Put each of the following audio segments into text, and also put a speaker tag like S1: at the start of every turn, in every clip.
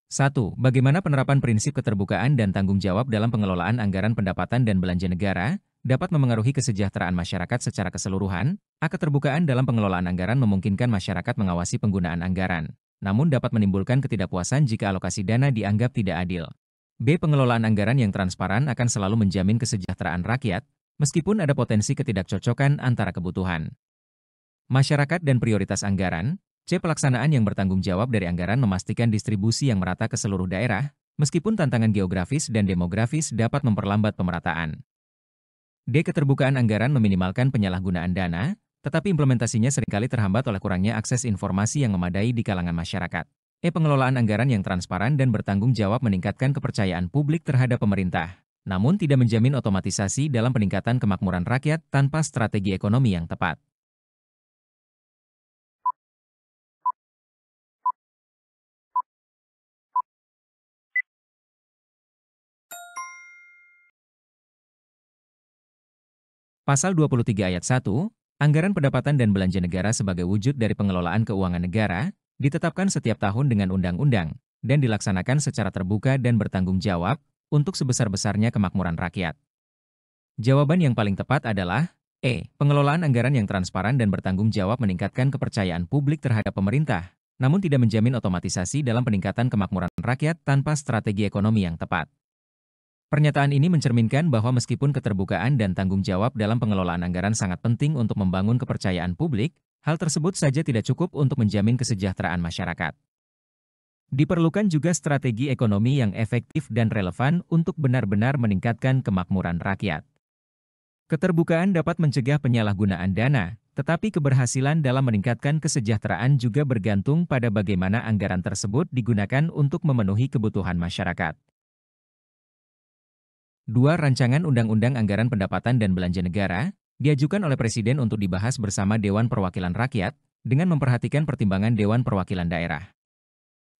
S1: 1. Bagaimana penerapan prinsip keterbukaan dan tanggung jawab dalam pengelolaan anggaran pendapatan dan belanja negara dapat memengaruhi kesejahteraan masyarakat secara keseluruhan? A. Keterbukaan dalam pengelolaan anggaran memungkinkan masyarakat mengawasi penggunaan anggaran, namun dapat menimbulkan ketidakpuasan jika alokasi dana dianggap tidak adil. B. Pengelolaan anggaran yang transparan akan selalu menjamin kesejahteraan rakyat, meskipun ada potensi ketidakcocokan antara kebutuhan masyarakat dan prioritas anggaran. C. Pelaksanaan yang bertanggung jawab dari anggaran memastikan distribusi yang merata ke seluruh daerah, meskipun tantangan geografis dan demografis dapat memperlambat pemerataan. D. Keterbukaan anggaran meminimalkan penyalahgunaan dana, tetapi implementasinya seringkali terhambat oleh kurangnya akses informasi yang memadai di kalangan masyarakat. E. Pengelolaan anggaran yang transparan dan bertanggung jawab meningkatkan kepercayaan publik terhadap pemerintah, namun tidak menjamin otomatisasi dalam peningkatan kemakmuran rakyat tanpa strategi ekonomi yang tepat. Pasal 23 ayat 1, anggaran pendapatan dan belanja negara sebagai wujud dari pengelolaan keuangan negara, ditetapkan setiap tahun dengan undang-undang, dan dilaksanakan secara terbuka dan bertanggung jawab, untuk sebesar-besarnya kemakmuran rakyat. Jawaban yang paling tepat adalah E. Pengelolaan anggaran yang transparan dan bertanggung jawab meningkatkan kepercayaan publik terhadap pemerintah, namun tidak menjamin otomatisasi dalam peningkatan kemakmuran rakyat tanpa strategi ekonomi yang tepat. Pernyataan ini mencerminkan bahwa meskipun keterbukaan dan tanggung jawab dalam pengelolaan anggaran sangat penting untuk membangun kepercayaan publik, hal tersebut saja tidak cukup untuk menjamin kesejahteraan masyarakat. Diperlukan juga strategi ekonomi yang efektif dan relevan untuk benar-benar meningkatkan kemakmuran rakyat. Keterbukaan dapat mencegah penyalahgunaan dana, tetapi keberhasilan dalam meningkatkan kesejahteraan juga bergantung pada bagaimana anggaran tersebut digunakan untuk memenuhi kebutuhan masyarakat. 2. Rancangan Undang-Undang Anggaran Pendapatan dan Belanja Negara, diajukan oleh Presiden untuk dibahas bersama Dewan Perwakilan Rakyat, dengan memperhatikan pertimbangan Dewan Perwakilan Daerah.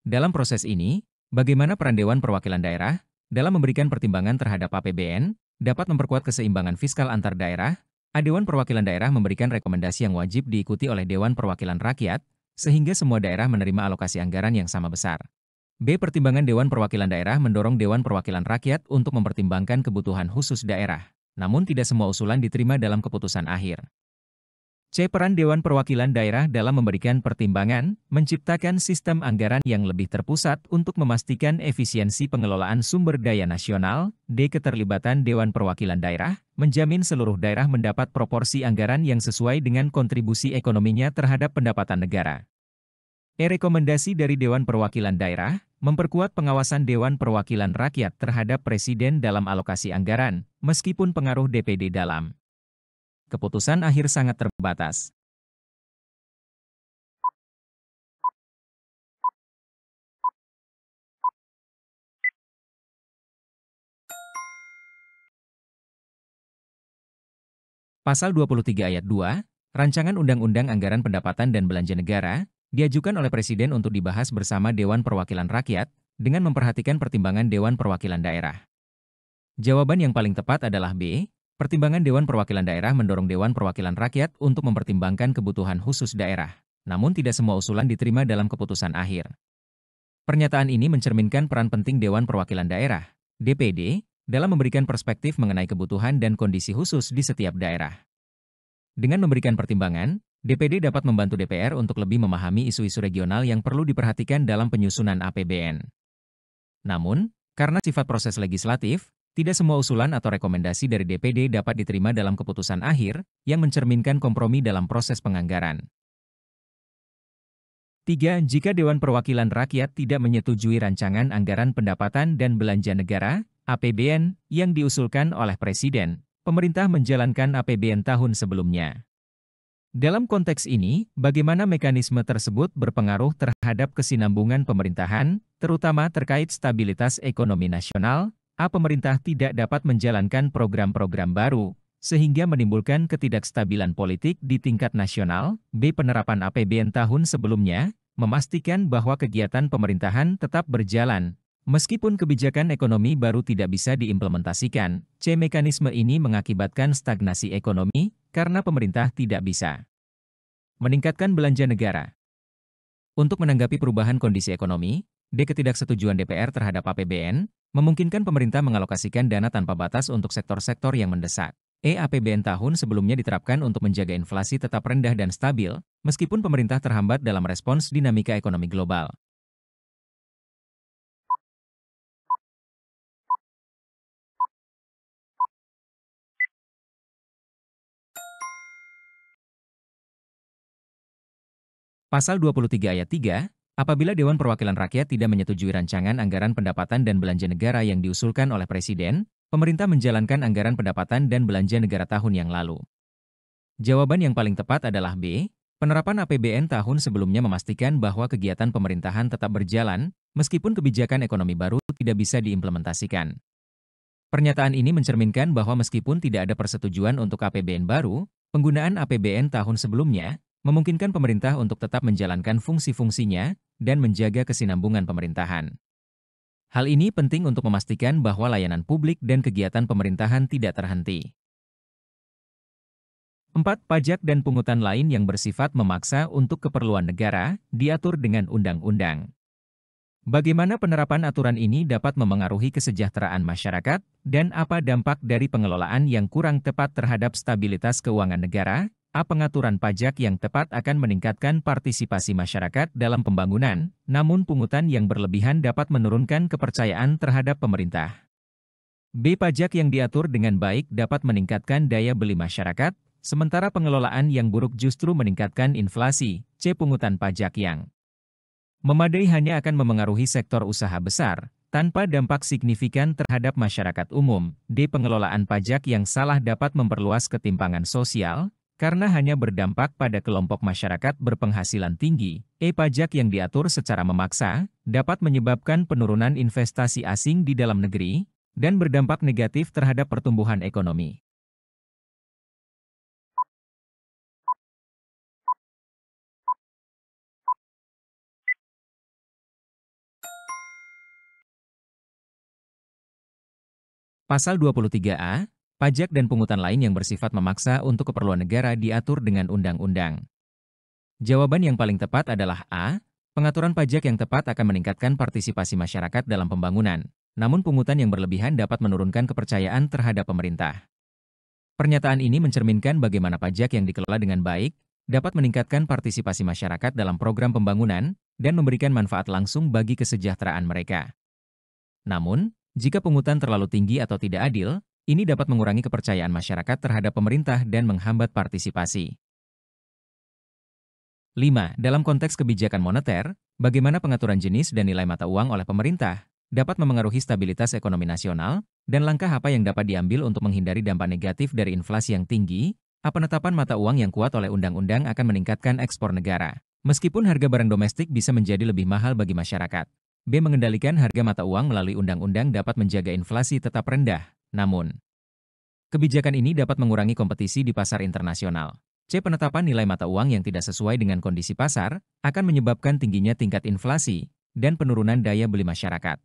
S1: Dalam proses ini, bagaimana peran Dewan Perwakilan Daerah dalam memberikan pertimbangan terhadap APBN, dapat memperkuat keseimbangan fiskal antar daerah. A. Dewan Perwakilan Daerah memberikan rekomendasi yang wajib diikuti oleh Dewan Perwakilan Rakyat, sehingga semua daerah menerima alokasi anggaran yang sama besar. B. Pertimbangan Dewan Perwakilan Daerah mendorong Dewan Perwakilan Rakyat untuk mempertimbangkan kebutuhan khusus daerah, namun tidak semua usulan diterima dalam keputusan akhir. C. Peran Dewan Perwakilan Daerah dalam memberikan pertimbangan, menciptakan sistem anggaran yang lebih terpusat untuk memastikan efisiensi pengelolaan sumber daya nasional. D. Keterlibatan Dewan Perwakilan Daerah, menjamin seluruh daerah mendapat proporsi anggaran yang sesuai dengan kontribusi ekonominya terhadap pendapatan negara. E. Rekomendasi dari Dewan Perwakilan Daerah, memperkuat pengawasan Dewan Perwakilan Rakyat terhadap Presiden dalam alokasi anggaran, meskipun pengaruh DPD dalam keputusan akhir sangat terbatas. Pasal 23 ayat 2, Rancangan Undang-Undang Anggaran Pendapatan dan Belanja Negara, diajukan oleh Presiden untuk dibahas bersama Dewan Perwakilan Rakyat, dengan memperhatikan pertimbangan Dewan Perwakilan Daerah. Jawaban yang paling tepat adalah B. Pertimbangan Dewan Perwakilan Daerah mendorong Dewan Perwakilan Rakyat untuk mempertimbangkan kebutuhan khusus daerah, namun tidak semua usulan diterima dalam keputusan akhir. Pernyataan ini mencerminkan peran penting Dewan Perwakilan Daerah, DPD, dalam memberikan perspektif mengenai kebutuhan dan kondisi khusus di setiap daerah. Dengan memberikan pertimbangan, DPD dapat membantu DPR untuk lebih memahami isu-isu regional yang perlu diperhatikan dalam penyusunan APBN. Namun, karena sifat proses legislatif, tidak semua usulan atau rekomendasi dari DPD dapat diterima dalam keputusan akhir, yang mencerminkan kompromi dalam proses penganggaran. 3. Jika Dewan Perwakilan Rakyat tidak menyetujui rancangan anggaran pendapatan dan belanja negara, APBN, yang diusulkan oleh Presiden, pemerintah menjalankan APBN tahun sebelumnya. Dalam konteks ini, bagaimana mekanisme tersebut berpengaruh terhadap kesinambungan pemerintahan, terutama terkait stabilitas ekonomi nasional? A. Pemerintah tidak dapat menjalankan program-program baru, sehingga menimbulkan ketidakstabilan politik di tingkat nasional. B. Penerapan APBN tahun sebelumnya, memastikan bahwa kegiatan pemerintahan tetap berjalan, meskipun kebijakan ekonomi baru tidak bisa diimplementasikan. C. Mekanisme ini mengakibatkan stagnasi ekonomi, karena pemerintah tidak bisa meningkatkan belanja negara. Untuk menanggapi perubahan kondisi ekonomi, D. Ketidaksetujuan DPR terhadap APBN, memungkinkan pemerintah mengalokasikan dana tanpa batas untuk sektor-sektor yang mendesak. E. APBN tahun sebelumnya diterapkan untuk menjaga inflasi tetap rendah dan stabil, meskipun pemerintah terhambat dalam respons dinamika ekonomi global. Pasal 23 ayat 3, apabila Dewan Perwakilan Rakyat tidak menyetujui rancangan anggaran pendapatan dan belanja negara yang diusulkan oleh Presiden, pemerintah menjalankan anggaran pendapatan dan belanja negara tahun yang lalu. Jawaban yang paling tepat adalah B. Penerapan APBN tahun sebelumnya memastikan bahwa kegiatan pemerintahan tetap berjalan, meskipun kebijakan ekonomi baru tidak bisa diimplementasikan. Pernyataan ini mencerminkan bahwa meskipun tidak ada persetujuan untuk APBN baru, penggunaan APBN tahun sebelumnya memungkinkan pemerintah untuk tetap menjalankan fungsi-fungsinya dan menjaga kesinambungan pemerintahan. Hal ini penting untuk memastikan bahwa layanan publik dan kegiatan pemerintahan tidak terhenti. 4. Pajak dan pungutan lain yang bersifat memaksa untuk keperluan negara, diatur dengan undang-undang. Bagaimana penerapan aturan ini dapat memengaruhi kesejahteraan masyarakat, dan apa dampak dari pengelolaan yang kurang tepat terhadap stabilitas keuangan negara? A. Pengaturan pajak yang tepat akan meningkatkan partisipasi masyarakat dalam pembangunan, namun pungutan yang berlebihan dapat menurunkan kepercayaan terhadap pemerintah. B. Pajak yang diatur dengan baik dapat meningkatkan daya beli masyarakat, sementara pengelolaan yang buruk justru meningkatkan inflasi. C. Pungutan pajak yang memadai hanya akan memengaruhi sektor usaha besar, tanpa dampak signifikan terhadap masyarakat umum. D. Pengelolaan pajak yang salah dapat memperluas ketimpangan sosial, karena hanya berdampak pada kelompok masyarakat berpenghasilan tinggi. E. Pajak yang diatur secara memaksa, dapat menyebabkan penurunan investasi asing di dalam negeri, dan berdampak negatif terhadap pertumbuhan ekonomi. Pasal 23A, pajak dan pungutan lain yang bersifat memaksa untuk keperluan negara diatur dengan undang-undang. Jawaban yang paling tepat adalah A. Pengaturan pajak yang tepat akan meningkatkan partisipasi masyarakat dalam pembangunan, namun pungutan yang berlebihan dapat menurunkan kepercayaan terhadap pemerintah. Pernyataan ini mencerminkan bagaimana pajak yang dikelola dengan baik dapat meningkatkan partisipasi masyarakat dalam program pembangunan dan memberikan manfaat langsung bagi kesejahteraan mereka. Namun, jika pungutan terlalu tinggi atau tidak adil, ini dapat mengurangi kepercayaan masyarakat terhadap pemerintah dan menghambat partisipasi. 5. Dalam konteks kebijakan moneter, bagaimana pengaturan jenis dan nilai mata uang oleh pemerintah dapat memengaruhi stabilitas ekonomi nasional, dan langkah apa yang dapat diambil untuk menghindari dampak negatif dari inflasi yang tinggi? A. Penetapan mata uang yang kuat oleh undang-undang akan meningkatkan ekspor negara, meskipun harga barang domestik bisa menjadi lebih mahal bagi masyarakat. B. Mengendalikan harga mata uang melalui undang-undang dapat menjaga inflasi tetap rendah, namun kebijakan ini dapat mengurangi kompetisi di pasar internasional. C. Penetapan nilai mata uang yang tidak sesuai dengan kondisi pasar akan menyebabkan tingginya tingkat inflasi dan penurunan daya beli masyarakat.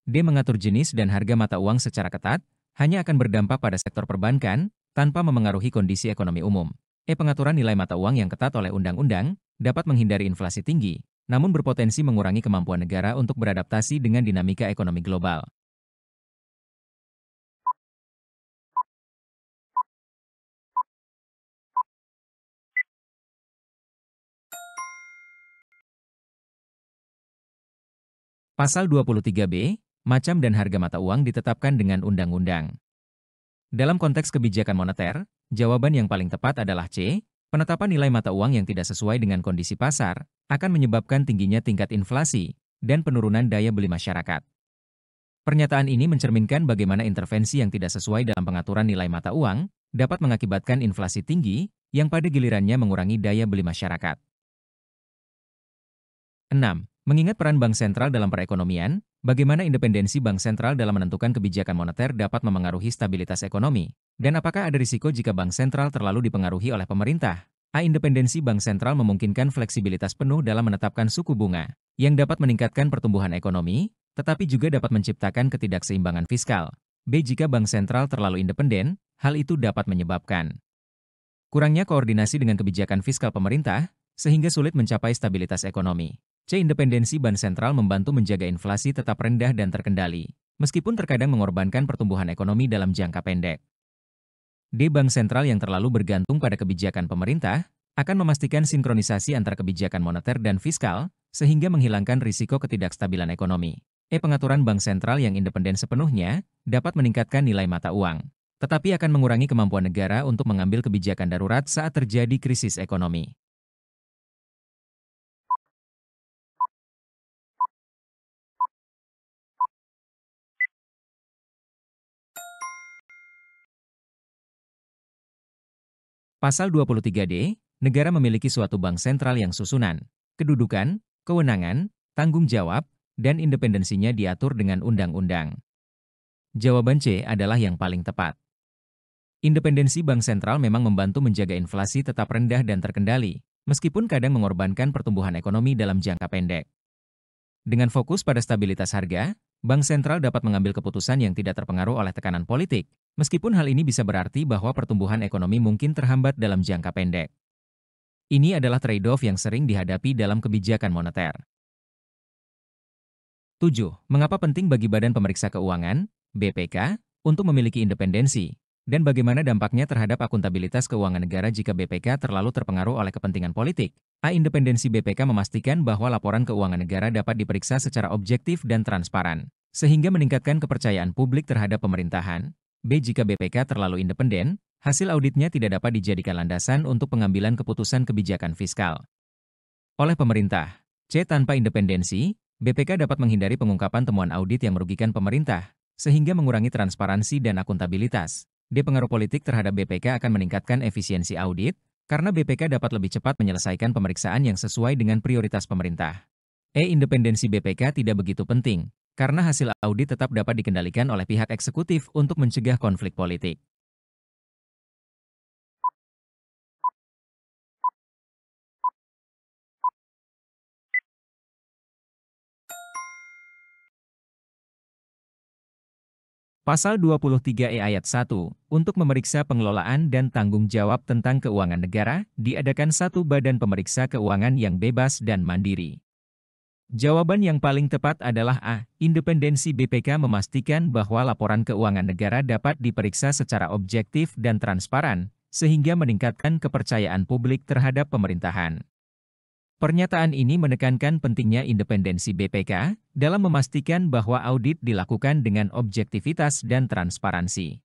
S1: D. Mengatur jenis dan harga mata uang secara ketat hanya akan berdampak pada sektor perbankan tanpa memengaruhi kondisi ekonomi umum. E. Pengaturan nilai mata uang yang ketat oleh undang-undang dapat menghindari inflasi tinggi, namun berpotensi mengurangi kemampuan negara untuk beradaptasi dengan dinamika ekonomi global. Pasal 23B, macam dan harga mata uang ditetapkan dengan undang-undang. Dalam konteks kebijakan moneter, jawaban yang paling tepat adalah C. Penetapan nilai mata uang yang tidak sesuai dengan kondisi pasar akan menyebabkan tingginya tingkat inflasi dan penurunan daya beli masyarakat. Pernyataan ini mencerminkan bagaimana intervensi yang tidak sesuai dalam pengaturan nilai mata uang dapat mengakibatkan inflasi tinggi yang pada gilirannya mengurangi daya beli masyarakat. 6. Mengingat peran bank sentral dalam perekonomian, bagaimana independensi bank sentral dalam menentukan kebijakan moneter dapat memengaruhi stabilitas ekonomi? Dan apakah ada risiko jika bank sentral terlalu dipengaruhi oleh pemerintah? A. Independensi bank sentral memungkinkan fleksibilitas penuh dalam menetapkan suku bunga, yang dapat meningkatkan pertumbuhan ekonomi, tetapi juga dapat menciptakan ketidakseimbangan fiskal. B. Jika bank sentral terlalu independen, hal itu dapat menyebabkan kurangnya koordinasi dengan kebijakan fiskal pemerintah, sehingga sulit mencapai stabilitas ekonomi. C. Independensi Bank Sentral membantu menjaga inflasi tetap rendah dan terkendali, meskipun terkadang mengorbankan pertumbuhan ekonomi dalam jangka pendek. D. Bank sentral yang terlalu bergantung pada kebijakan pemerintah akan memastikan sinkronisasi antara kebijakan moneter dan fiskal, sehingga menghilangkan risiko ketidakstabilan ekonomi. E. Pengaturan bank sentral yang independen sepenuhnya dapat meningkatkan nilai mata uang, tetapi akan mengurangi kemampuan negara untuk mengambil kebijakan darurat saat terjadi krisis ekonomi. Pasal 23D, negara memiliki suatu bank sentral yang susunan, kedudukan, kewenangan, tanggung jawab, dan independensinya diatur dengan undang-undang. Jawaban C adalah yang paling tepat. Independensi bank sentral memang membantu menjaga inflasi tetap rendah dan terkendali, meskipun kadang mengorbankan pertumbuhan ekonomi dalam jangka pendek. Dengan fokus pada stabilitas harga, bank sentral dapat mengambil keputusan yang tidak terpengaruh oleh tekanan politik, meskipun hal ini bisa berarti bahwa pertumbuhan ekonomi mungkin terhambat dalam jangka pendek. Ini adalah trade-off yang sering dihadapi dalam kebijakan moneter. 7. Mengapa penting bagi Badan Pemeriksa Keuangan, BPK, untuk memiliki independensi, dan bagaimana dampaknya terhadap akuntabilitas keuangan negara jika BPK terlalu terpengaruh oleh kepentingan politik? A. Independensi BPK memastikan bahwa laporan keuangan negara dapat diperiksa secara objektif dan transparan, sehingga meningkatkan kepercayaan publik terhadap pemerintahan. B. Jika BPK terlalu independen, hasil auditnya tidak dapat dijadikan landasan untuk pengambilan keputusan kebijakan fiskal oleh pemerintah. C. Tanpa independensi, BPK dapat menghindari pengungkapan temuan audit yang merugikan pemerintah, sehingga mengurangi transparansi dan akuntabilitas. D. Pengaruh politik terhadap BPK akan meningkatkan efisiensi audit, karena BPK dapat lebih cepat menyelesaikan pemeriksaan yang sesuai dengan prioritas pemerintah. E. Independensi BPK tidak begitu penting, karena hasil audit tetap dapat dikendalikan oleh pihak eksekutif untuk mencegah konflik politik. Pasal 23E ayat 1, untuk memeriksa pengelolaan dan tanggung jawab tentang keuangan negara, diadakan satu badan pemeriksa keuangan yang bebas dan mandiri. Jawaban yang paling tepat adalah A. Independensi BPK memastikan bahwa laporan keuangan negara dapat diperiksa secara objektif dan transparan, sehingga meningkatkan kepercayaan publik terhadap pemerintahan. Pernyataan ini menekankan pentingnya independensi BPK dalam memastikan bahwa audit dilakukan dengan objektivitas dan transparansi.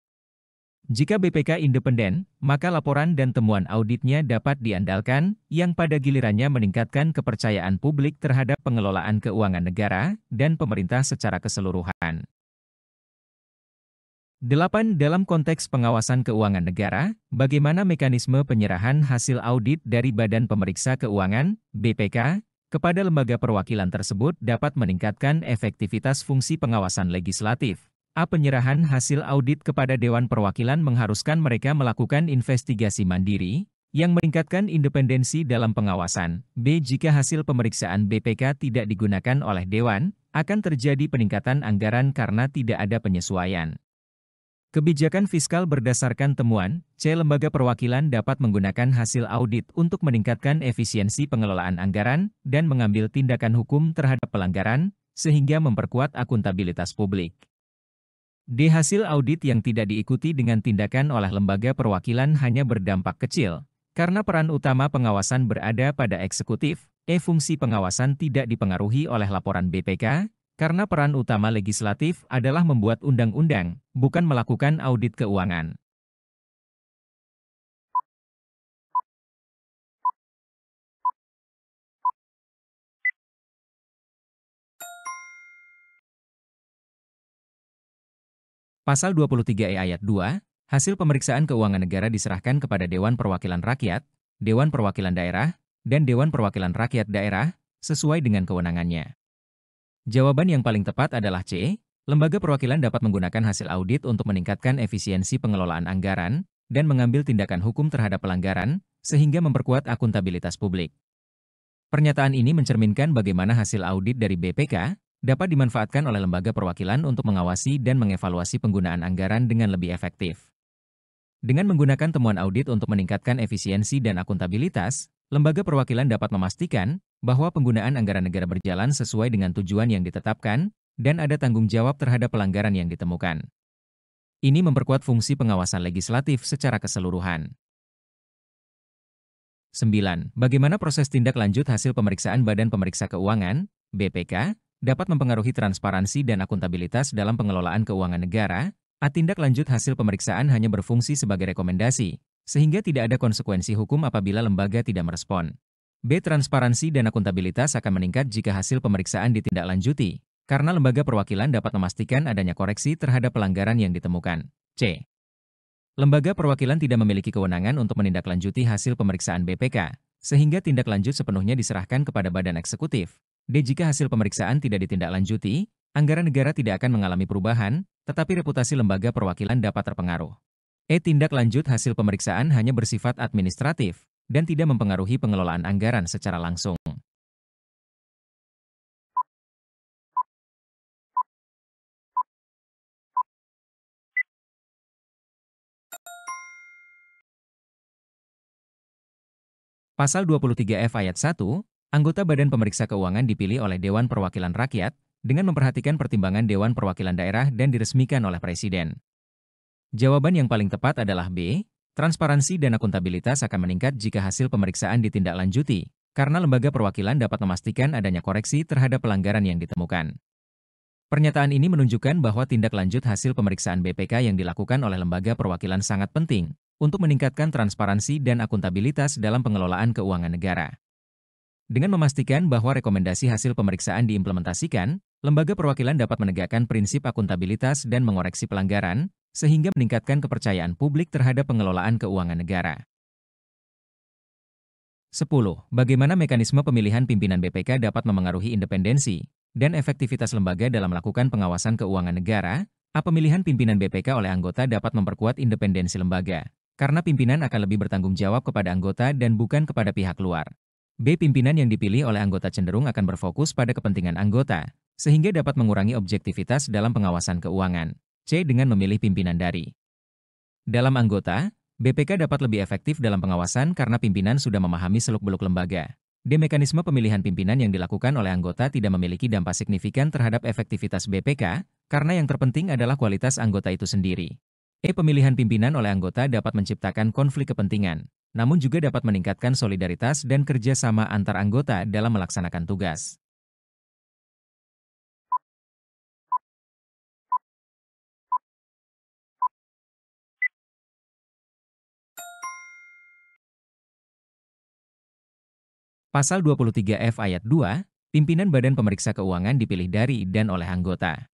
S1: Jika BPK independen, maka laporan dan temuan auditnya dapat diandalkan, yang pada gilirannya meningkatkan kepercayaan publik terhadap pengelolaan keuangan negara dan pemerintah secara keseluruhan. 8. Dalam konteks pengawasan keuangan negara, bagaimana mekanisme penyerahan hasil audit dari Badan Pemeriksa Keuangan, BPK, kepada lembaga perwakilan tersebut dapat meningkatkan efektivitas fungsi pengawasan legislatif? A. Penyerahan hasil audit kepada Dewan Perwakilan mengharuskan mereka melakukan investigasi mandiri, yang meningkatkan independensi dalam pengawasan. B. Jika hasil pemeriksaan BPK tidak digunakan oleh Dewan, akan terjadi peningkatan anggaran karena tidak ada penyesuaian. Kebijakan fiskal berdasarkan temuan, C. Lembaga perwakilan dapat menggunakan hasil audit untuk meningkatkan efisiensi pengelolaan anggaran dan mengambil tindakan hukum terhadap pelanggaran, sehingga memperkuat akuntabilitas publik. D. Hasil audit yang tidak diikuti dengan tindakan oleh lembaga perwakilan hanya berdampak kecil, karena peran utama pengawasan berada pada eksekutif. E. Fungsi pengawasan tidak dipengaruhi oleh laporan BPK, karena peran utama legislatif adalah membuat undang-undang, bukan melakukan audit keuangan. Pasal 23E ayat 2, hasil pemeriksaan keuangan negara diserahkan kepada Dewan Perwakilan Rakyat, Dewan Perwakilan Daerah, dan Dewan Perwakilan Rakyat Daerah, sesuai dengan kewenangannya. Jawaban yang paling tepat adalah C. Lembaga perwakilan dapat menggunakan hasil audit untuk meningkatkan efisiensi pengelolaan anggaran dan mengambil tindakan hukum terhadap pelanggaran, sehingga memperkuat akuntabilitas publik. Pernyataan ini mencerminkan bagaimana hasil audit dari BPK dapat dimanfaatkan oleh lembaga perwakilan untuk mengawasi dan mengevaluasi penggunaan anggaran dengan lebih efektif. Dengan menggunakan temuan audit untuk meningkatkan efisiensi dan akuntabilitas, Lembaga perwakilan dapat memastikan bahwa penggunaan anggaran negara berjalan sesuai dengan tujuan yang ditetapkan dan ada tanggung jawab terhadap pelanggaran yang ditemukan. Ini memperkuat fungsi pengawasan legislatif secara keseluruhan. 9. Bagaimana proses tindak lanjut hasil pemeriksaan Badan Pemeriksa Keuangan, BPK, dapat mempengaruhi transparansi dan akuntabilitas dalam pengelolaan keuangan negara? A. Tindak lanjut hasil pemeriksaan hanya berfungsi sebagai rekomendasi, sehingga tidak ada konsekuensi hukum apabila lembaga tidak merespon. B. Transparansi dan akuntabilitas akan meningkat jika hasil pemeriksaan ditindaklanjuti, karena lembaga perwakilan dapat memastikan adanya koreksi terhadap pelanggaran yang ditemukan. C. Lembaga perwakilan tidak memiliki kewenangan untuk menindaklanjuti hasil pemeriksaan BPK, sehingga tindak lanjut sepenuhnya diserahkan kepada badan eksekutif. D. Jika hasil pemeriksaan tidak ditindaklanjuti, anggaran negara tidak akan mengalami perubahan, tetapi reputasi lembaga perwakilan dapat terpengaruh. E. Tindak lanjut hasil pemeriksaan hanya bersifat administratif, dan tidak mempengaruhi pengelolaan anggaran secara langsung. Pasal 23F ayat 1, anggota Badan Pemeriksa Keuangan dipilih oleh Dewan Perwakilan Rakyat dengan memperhatikan pertimbangan Dewan Perwakilan Daerah dan diresmikan oleh Presiden. Jawaban yang paling tepat adalah B. Transparansi dan akuntabilitas akan meningkat jika hasil pemeriksaan ditindaklanjuti, karena lembaga perwakilan dapat memastikan adanya koreksi terhadap pelanggaran yang ditemukan. Pernyataan ini menunjukkan bahwa tindak lanjut hasil pemeriksaan BPK yang dilakukan oleh lembaga perwakilan sangat penting untuk meningkatkan transparansi dan akuntabilitas dalam pengelolaan keuangan negara. Dengan memastikan bahwa rekomendasi hasil pemeriksaan diimplementasikan, lembaga perwakilan dapat menegakkan prinsip akuntabilitas dan mengoreksi pelanggaran, sehingga meningkatkan kepercayaan publik terhadap pengelolaan keuangan negara. 10. Bagaimana mekanisme pemilihan pimpinan BPK dapat memengaruhi independensi dan efektivitas lembaga dalam melakukan pengawasan keuangan negara? A. Pemilihan pimpinan BPK oleh anggota dapat memperkuat independensi lembaga, karena pimpinan akan lebih bertanggung jawab kepada anggota dan bukan kepada pihak luar. B. Pimpinan yang dipilih oleh anggota cenderung akan berfokus pada kepentingan anggota, sehingga dapat mengurangi objektivitas dalam pengawasan keuangan. C. Dengan memilih pimpinan dari dalam anggota, BPK dapat lebih efektif dalam pengawasan karena pimpinan sudah memahami seluk-beluk lembaga. D. Mekanisme pemilihan pimpinan yang dilakukan oleh anggota tidak memiliki dampak signifikan terhadap efektivitas BPK, karena yang terpenting adalah kualitas anggota itu sendiri. E. Pemilihan pimpinan oleh anggota dapat menciptakan konflik kepentingan, namun juga dapat meningkatkan solidaritas dan kerjasama antar anggota dalam melaksanakan tugas. Pasal 23F ayat 2, pimpinan Badan Pemeriksa Keuangan dipilih dari dan oleh anggota.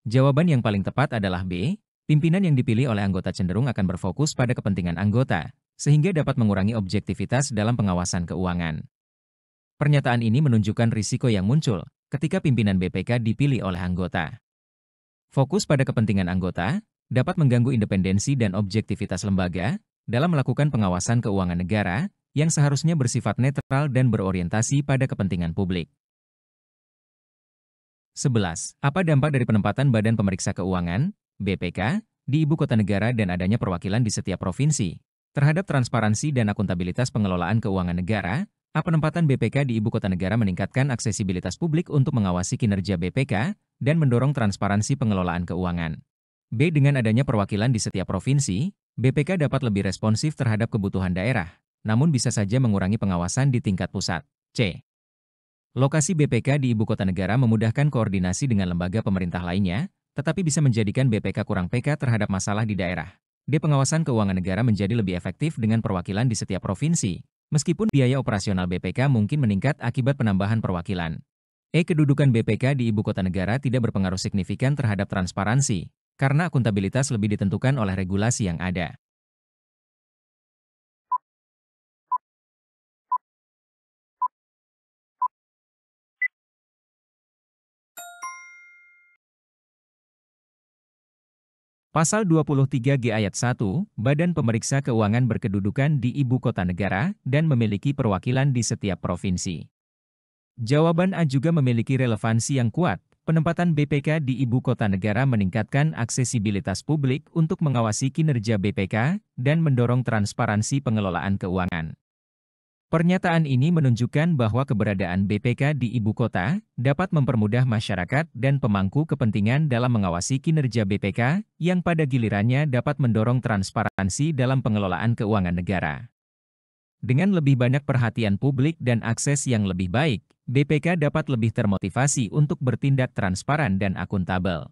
S1: Jawaban yang paling tepat adalah B. Pimpinan yang dipilih oleh anggota cenderung akan berfokus pada kepentingan anggota, sehingga dapat mengurangi objektivitas dalam pengawasan keuangan. Pernyataan ini menunjukkan risiko yang muncul ketika pimpinan BPK dipilih oleh anggota. Fokus pada kepentingan anggota dapat mengganggu independensi dan objektivitas lembaga dalam melakukan pengawasan keuangan negara yang seharusnya bersifat netral dan berorientasi pada kepentingan publik. 11. Apa dampak dari penempatan Badan Pemeriksa Keuangan, BPK, di ibu kota negara dan adanya perwakilan di setiap provinsi terhadap transparansi dan akuntabilitas pengelolaan keuangan negara? A. Penempatan BPK di ibu kota negara meningkatkan aksesibilitas publik untuk mengawasi kinerja BPK dan mendorong transparansi pengelolaan keuangan. B. Dengan adanya perwakilan di setiap provinsi, BPK dapat lebih responsif terhadap kebutuhan daerah, namun bisa saja mengurangi pengawasan di tingkat pusat. C. Lokasi BPK di ibu kota negara memudahkan koordinasi dengan lembaga pemerintah lainnya, tetapi bisa menjadikan BPK kurang peka terhadap masalah di daerah. D. Pengawasan keuangan negara menjadi lebih efektif dengan perwakilan di setiap provinsi, meskipun biaya operasional BPK mungkin meningkat akibat penambahan perwakilan. E. Kedudukan BPK di ibu kota negara tidak berpengaruh signifikan terhadap transparansi, karena akuntabilitas lebih ditentukan oleh regulasi yang ada. Pasal 23G ayat 1, Badan Pemeriksa Keuangan berkedudukan di ibu kota negara dan memiliki perwakilan di setiap provinsi. Jawaban A juga memiliki relevansi yang kuat. Penempatan BPK di ibu kota negara meningkatkan aksesibilitas publik untuk mengawasi kinerja BPK dan mendorong transparansi pengelolaan keuangan. Pernyataan ini menunjukkan bahwa keberadaan BPK di ibu kota dapat mempermudah masyarakat dan pemangku kepentingan dalam mengawasi kinerja BPK, yang pada gilirannya dapat mendorong transparansi dalam pengelolaan keuangan negara. Dengan lebih banyak perhatian publik dan akses yang lebih baik, BPK dapat lebih termotivasi untuk bertindak transparan dan akuntabel.